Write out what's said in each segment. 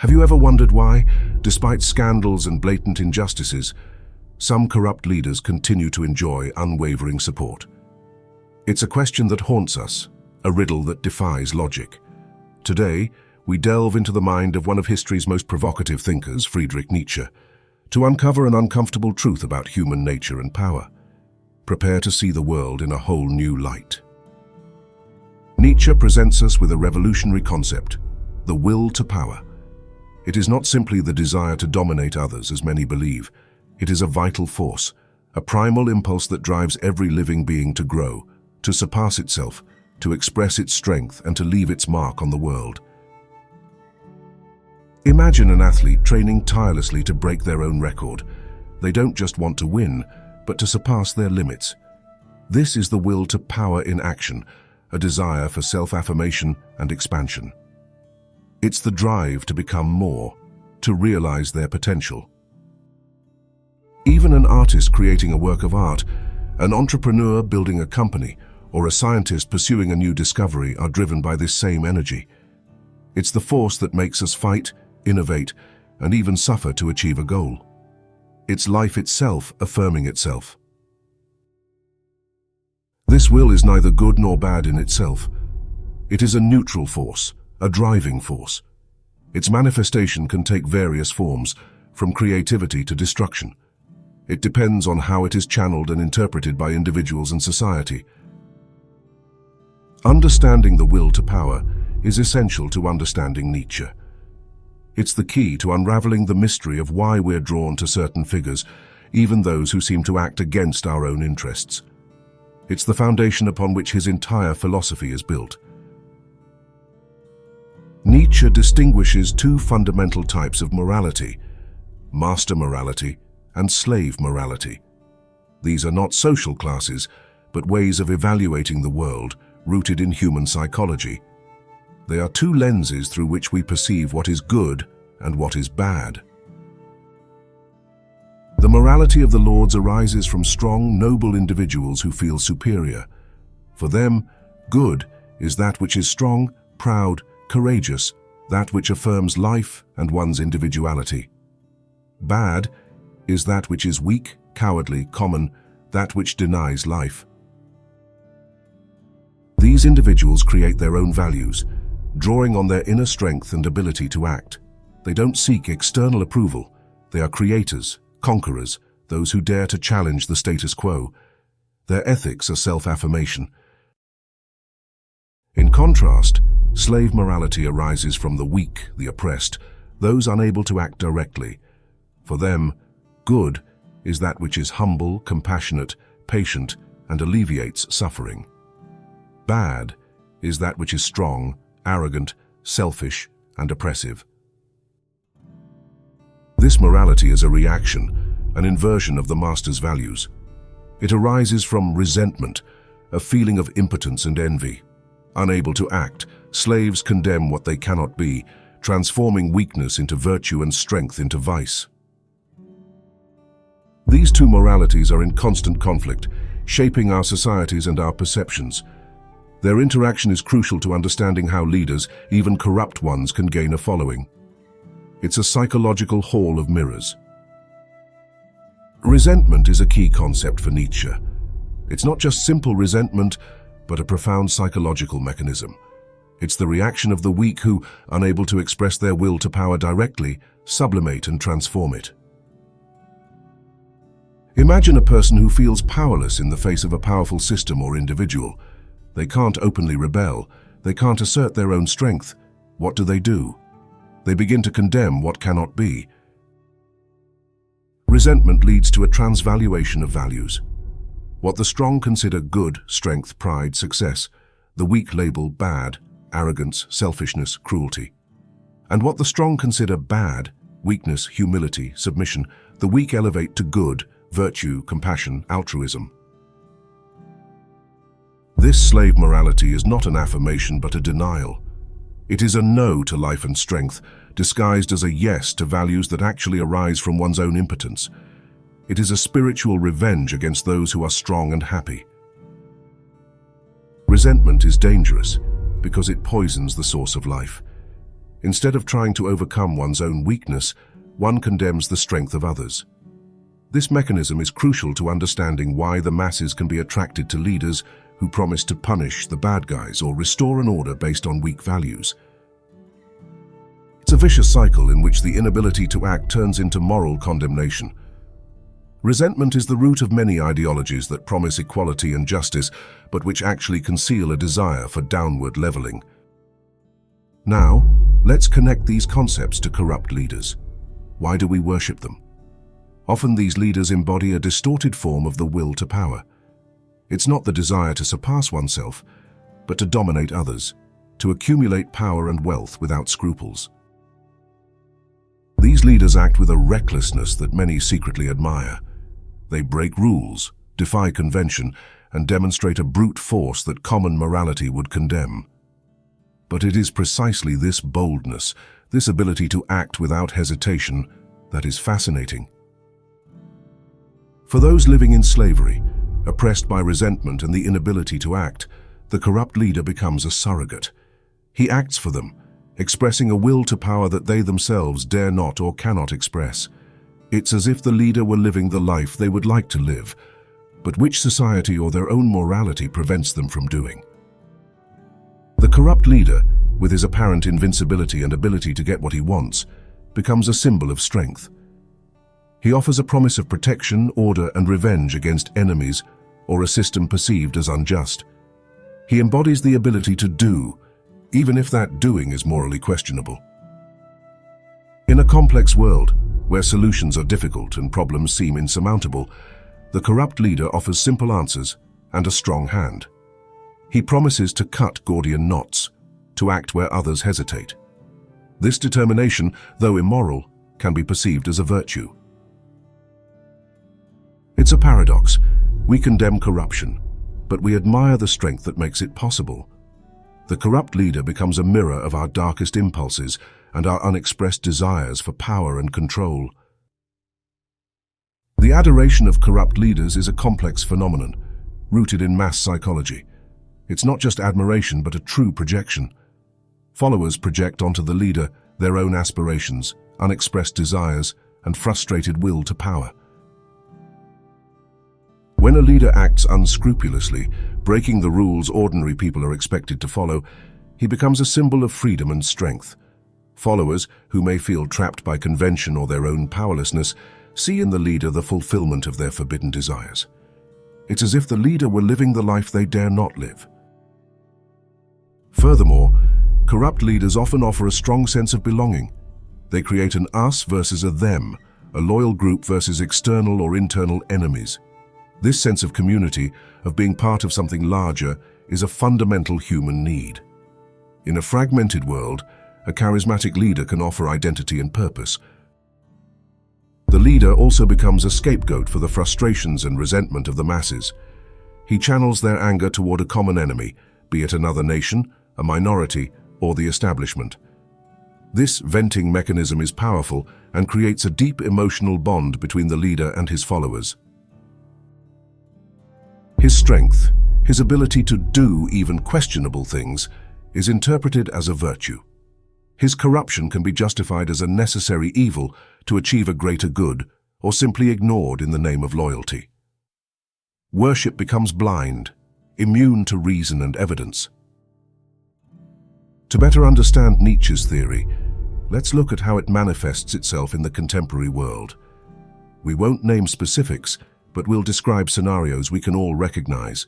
Have you ever wondered why, despite scandals and blatant injustices, some corrupt leaders continue to enjoy unwavering support? It's a question that haunts us, a riddle that defies logic. Today, we delve into the mind of one of history's most provocative thinkers, Friedrich Nietzsche, to uncover an uncomfortable truth about human nature and power. Prepare to see the world in a whole new light. Nietzsche presents us with a revolutionary concept, the will to power. It is not simply the desire to dominate others, as many believe. It is a vital force, a primal impulse that drives every living being to grow, to surpass itself, to express its strength, and to leave its mark on the world. Imagine an athlete training tirelessly to break their own record. They don't just want to win, but to surpass their limits. This is the will to power in action, a desire for self-affirmation and expansion. It's the drive to become more, to realize their potential. Even an artist creating a work of art, an entrepreneur building a company, or a scientist pursuing a new discovery are driven by this same energy. It's the force that makes us fight, innovate, and even suffer to achieve a goal. It's life itself affirming itself. This will is neither good nor bad in itself. It is a neutral force, a driving force. Its manifestation can take various forms, from creativity to destruction. It depends on how it is channeled and interpreted by individuals and society. Understanding the will to power is essential to understanding Nietzsche. It's the key to unraveling the mystery of why we're drawn to certain figures, even those who seem to act against our own interests. It's the foundation upon which his entire philosophy is built. Nietzsche distinguishes two fundamental types of morality: master morality and slave morality. These are not social classes, but ways of evaluating the world, rooted in human psychology. They are two lenses through which we perceive what is good and what is bad. The morality of the lords arises from strong, noble individuals who feel superior. For them, good is that which is strong, proud, courageous, that which affirms life and one's individuality. Bad is that which is weak, cowardly, common, that which denies life. These individuals create their own values, drawing on their inner strength and ability to act. They don't seek external approval. They are creators, conquerors, those who dare to challenge the status quo. Their ethics are self-affirmation. In contrast, slave morality arises from the weak, the oppressed, those unable to act directly. For them, good is that which is humble, compassionate, patient, and alleviates suffering. Bad is that which is strong, arrogant, selfish, and oppressive. This morality is a reaction, an inversion of the master's values. It arises from resentment, a feeling of impotence and envy. Unable to act, slaves condemn what they cannot be, transforming weakness into virtue and strength into vice. These two moralities are in constant conflict, shaping our societies and our perceptions. Their interaction is crucial to understanding how leaders, even corrupt ones, can gain a following. It's a psychological hall of mirrors. Resentment is a key concept for Nietzsche. It's not just simple resentment, but a profound psychological mechanism. It's the reaction of the weak who, unable to express their will to power directly, sublimate and transform it. Imagine a person who feels powerless in the face of a powerful system or individual. They can't openly rebel. They can't assert their own strength. What do? They begin to condemn what cannot be. Resentment leads to a transvaluation of values. What the strong consider good, strength, pride, success, the weak label bad, arrogance, selfishness, cruelty. And what the strong consider bad, weakness, humility, submission, the weak elevate to good, virtue, compassion, altruism. This slave morality is not an affirmation but a denial. It is a no to life and strength, disguised as a yes to values that actually arise from one's own impotence. It is a spiritual revenge against those who are strong and happy. Resentment is dangerous because it poisons the source of life. Instead of trying to overcome one's own weakness, one condemns the strength of others. This mechanism is crucial to understanding why the masses can be attracted to leaders who promise to punish the bad guys or restore an order based on weak values. It's a vicious cycle in which the inability to act turns into moral condemnation. Resentment is the root of many ideologies that promise equality and justice, but which actually conceal a desire for downward leveling. Now, let's connect these concepts to corrupt leaders. Why do we worship them? Often these leaders embody a distorted form of the will to power. It's not the desire to surpass oneself, but to dominate others, to accumulate power and wealth without scruples. These leaders act with a recklessness that many secretly admire. They break rules, defy convention, and demonstrate a brute force that common morality would condemn. But it is precisely this boldness, this ability to act without hesitation, that is fascinating. For those living in slavery, oppressed by resentment and the inability to act, the corrupt leader becomes a surrogate. He acts for them, expressing a will to power that they themselves dare not or cannot express. It's as if the leader were living the life they would like to live, but which society or their own morality prevents them from doing. The corrupt leader, with his apparent invincibility and ability to get what he wants, becomes a symbol of strength. He offers a promise of protection, order, and revenge against enemies or a system perceived as unjust. He embodies the ability to do, even if that doing is morally questionable. In a complex world, where solutions are difficult and problems seem insurmountable, the corrupt leader offers simple answers and a strong hand. He promises to cut Gordian knots, to act where others hesitate. This determination, though immoral, can be perceived as a virtue. It's a paradox. We condemn corruption, but we admire the strength that makes it possible. The corrupt leader becomes a mirror of our darkest impulses and our unexpressed desires for power and control. The adoration of corrupt leaders is a complex phenomenon, rooted in mass psychology. It's not just admiration, but a true projection. Followers project onto the leader their own aspirations, unexpressed desires, and frustrated will to power. When a leader acts unscrupulously, breaking the rules ordinary people are expected to follow, he becomes a symbol of freedom and strength. Followers, who may feel trapped by convention or their own powerlessness, see in the leader the fulfillment of their forbidden desires. It's as if the leader were living the life they dare not live. Furthermore, corrupt leaders often offer a strong sense of belonging. They create an us versus a them, a loyal group versus external or internal enemies. This sense of community, of being part of something larger, is a fundamental human need. In a fragmented world, a charismatic leader can offer identity and purpose. The leader also becomes a scapegoat for the frustrations and resentment of the masses. He channels their anger toward a common enemy, be it another nation, a minority, or the establishment. This venting mechanism is powerful and creates a deep emotional bond between the leader and his followers. His strength, his ability to do even questionable things, is interpreted as a virtue. His corruption can be justified as a necessary evil to achieve a greater good, or simply ignored in the name of loyalty. Worship becomes blind, immune to reason and evidence. To better understand Nietzsche's theory, let's look at how it manifests itself in the contemporary world. We won't name specifics, but we'll describe scenarios we can all recognize.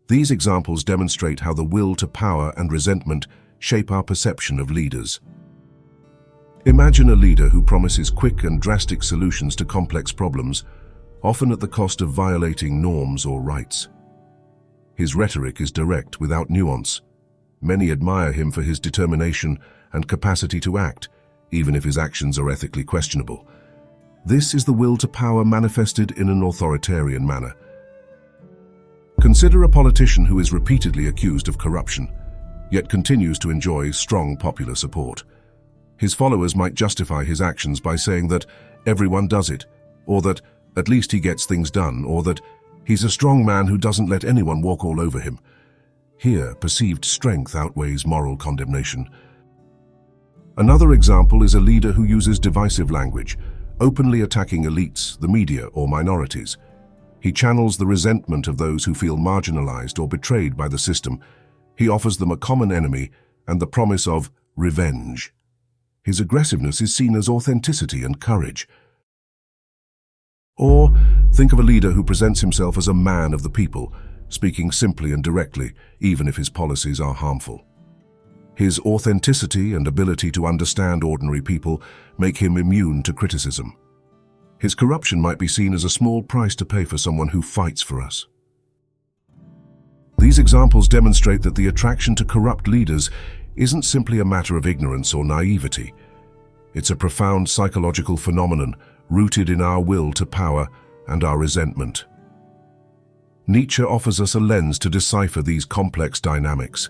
These examples demonstrate how the will to power and resentment shape our perception of leaders. Imagine a leader who promises quick and drastic solutions to complex problems, often at the cost of violating norms or rights. His rhetoric is direct, without nuance. Many admire him for his determination and capacity to act, even if his actions are ethically questionable. This is the will to power manifested in an authoritarian manner. Consider a politician who is repeatedly accused of corruption, yet continues to enjoy strong popular support. His followers might justify his actions by saying that everyone does it, or that at least he gets things done, or that he's a strong man who doesn't let anyone walk all over him. Here, perceived strength outweighs moral condemnation. Another example is a leader who uses divisive language, openly attacking elites, the media, or minorities. He channels the resentment of those who feel marginalized or betrayed by the system. He offers them a common enemy and the promise of revenge. His aggressiveness is seen as authenticity and courage. Or think of a leader who presents himself as a man of the people, speaking simply and directly, even if his policies are harmful. His authenticity and ability to understand ordinary people make him immune to criticism. His corruption might be seen as a small price to pay for someone who fights for us. These examples demonstrate that the attraction to corrupt leaders isn't simply a matter of ignorance or naivety. It's a profound psychological phenomenon rooted in our will to power and our resentment. Nietzsche offers us a lens to decipher these complex dynamics.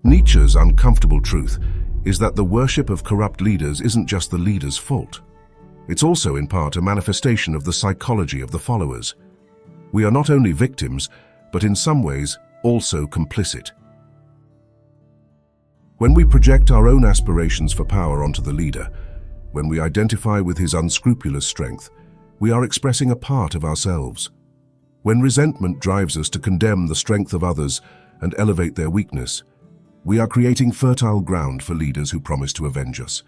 Nietzsche's uncomfortable truth is that the worship of corrupt leaders isn't just the leader's fault. It's also in part a manifestation of the psychology of the followers. We are not only victims, but in some ways also complicit. When we project our own aspirations for power onto the leader, when we identify with his unscrupulous strength, we are expressing a part of ourselves. When resentment drives us to condemn the strength of others and elevate their weakness, we are creating fertile ground for leaders who promise to avenge us.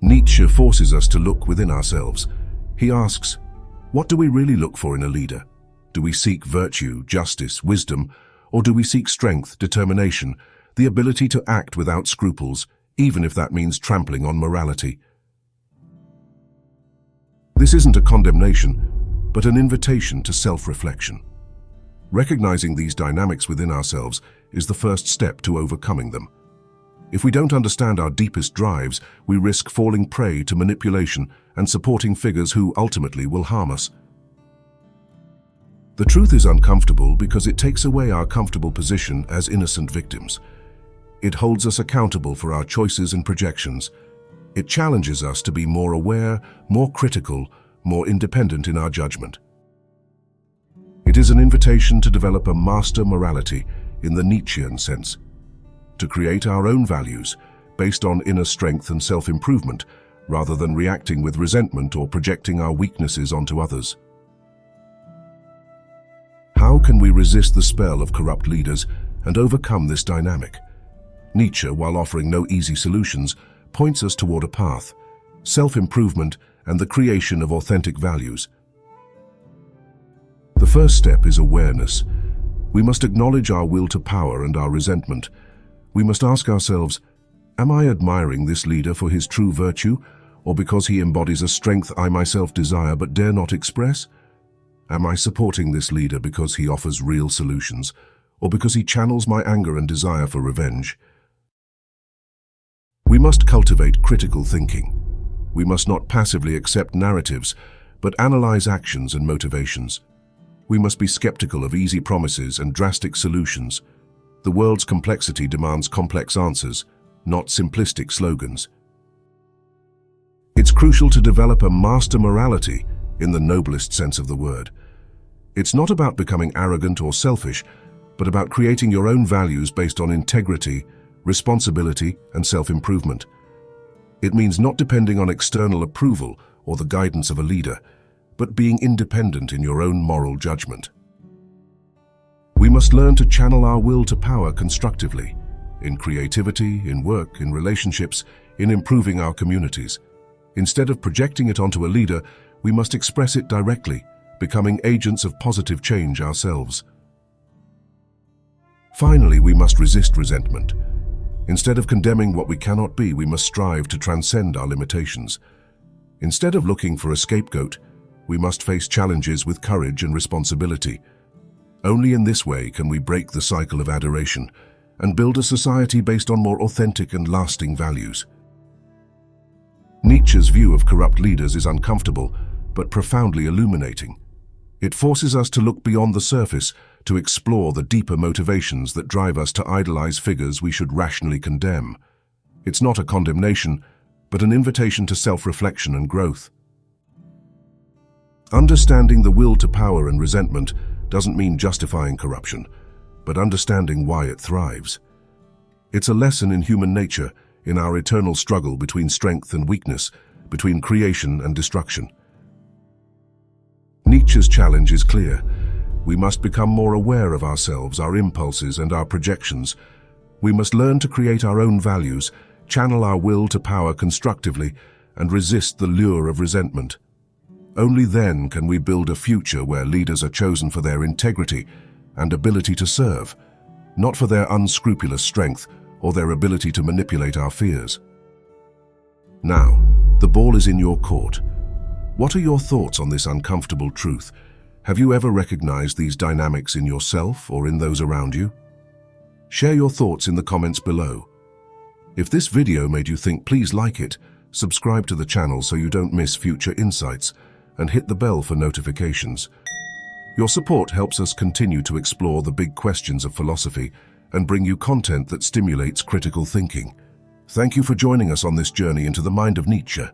Nietzsche forces us to look within ourselves. He asks, what do we really look for in a leader? Do we seek virtue, justice, wisdom, or do we seek strength, determination, the ability to act without scruples, even if that means trampling on morality? This isn't a condemnation, but an invitation to self-reflection. Recognizing these dynamics within ourselves is the first step to overcoming them. If we don't understand our deepest drives, we risk falling prey to manipulation and supporting figures who ultimately will harm us. The truth is uncomfortable because it takes away our comfortable position as innocent victims. It holds us accountable for our choices and projections. It challenges us to be more aware, more critical, more independent in our judgment. It is an invitation to develop a master morality in the Nietzschean sense, to create our own values based on inner strength and self-improvement, rather than reacting with resentment or projecting our weaknesses onto others. How can we resist the spell of corrupt leaders and overcome this dynamic? Nietzsche, while offering no easy solutions, points us toward a path: self-improvement and the creation of authentic values. The first step is awareness. We must acknowledge our will to power and our resentment. We must ask ourselves, am I admiring this leader for his true virtue, or because he embodies a strength I myself desire but dare not express? Am I supporting this leader because he offers real solutions, or because he channels my anger and desire for revenge? We must cultivate critical thinking. We must not passively accept narratives, but analyze actions and motivations. We must be skeptical of easy promises and drastic solutions. The world's complexity demands complex answers, not simplistic slogans. It's crucial to develop a master morality in the noblest sense of the word. It's not about becoming arrogant or selfish, but about creating your own values based on integrity, responsibility, and self-improvement. It means not depending on external approval or the guidance of a leader, but being independent in your own moral judgment. We must learn to channel our will to power constructively, in creativity, in work, in relationships, in improving our communities. Instead of projecting it onto a leader, we must express it directly, becoming agents of positive change ourselves. Finally, we must resist resentment. Instead of condemning what we cannot be, we must strive to transcend our limitations. Instead of looking for a scapegoat, we must face challenges with courage and responsibility. Only in this way can we break the cycle of adoration and build a society based on more authentic and lasting values. Nietzsche's view of corrupt leaders is uncomfortable, but profoundly illuminating. It forces us to look beyond the surface, to explore the deeper motivations that drive us to idolize figures we should rationally condemn. It's not a condemnation, but an invitation to self-reflection and growth. Understanding the will to power and resentment doesn't mean justifying corruption, but understanding why it thrives. It's a lesson in human nature, in our eternal struggle between strength and weakness, between creation and destruction. Nietzsche's challenge is clear. We must become more aware of ourselves, our impulses, and our projections. We must learn to create our own values, channel our will to power constructively, and resist the lure of resentment. Only then can we build a future where leaders are chosen for their integrity and ability to serve, not for their unscrupulous strength or their ability to manipulate our fears. Now, the ball is in your court. What are your thoughts on this uncomfortable truth? Have you ever recognized these dynamics in yourself or in those around you? Share your thoughts in the comments below. If this video made you think, please like it, subscribe to the channel so you don't miss future insights, and hit the bell for notifications. Your support helps us continue to explore the big questions of philosophy and bring you content that stimulates critical thinking. Thank you for joining us on this journey into the mind of Nietzsche.